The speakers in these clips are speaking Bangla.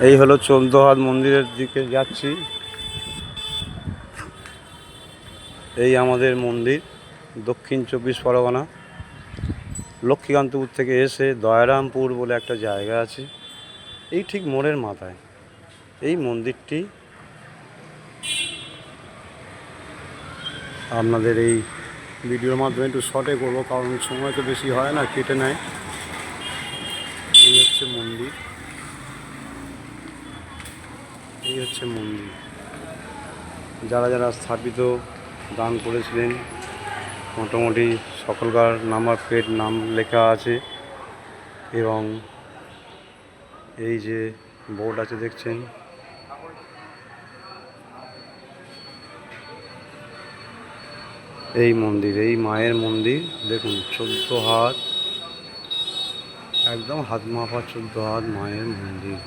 এই হলো 14 হাত মন্দিরের দিকে যাচ্ছি। এই আমাদের মন্দির, দক্ষিণ 24 পরগনা, লক্ষ্মীকান্তপুর থেকে এসে দয়ারামপুর বলে একটা জায়গা আছে, এই ঠিক মোড়ের মাথায় এই মন্দিরটি। আপনাদের এই ভিডিওর মাধ্যমে একটু শর্টে করবো, কারণ সময় তো বেশি হয় না, কেটে নেয়। এই হচ্ছে মন্দির, এই হচ্ছে মন্দির। যারা যারা স্থাপিত দান করেছিলেন মোটামুটি সকলকার প্লেট নাম লেখা আছে, এবং এই যে বোর্ড আছে দেখছেন, এই মন্দির, এই মায়ের মন্দির দেখুন, 14 হাত, একদম হাত মাপা 14 হাত মায়ের মন্দির।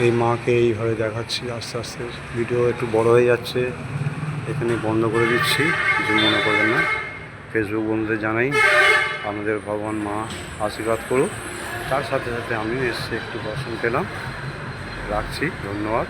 এই মাকে এইভাবে দেখাচ্ছি, আস্তে আস্তে ভিডিও একটু বড় হয়ে যাচ্ছে, এখানে বন্ধ করে দিচ্ছি, কিছু মনে করবেন না। ফেসবুক বন্ধুদের জানাই আমাদের ভগবান মা আশীর্বাদ করুক। তার সাথে সাথে আমিও এসে একটু দর্শন পেলাম। রাখছি, ধন্যবাদ।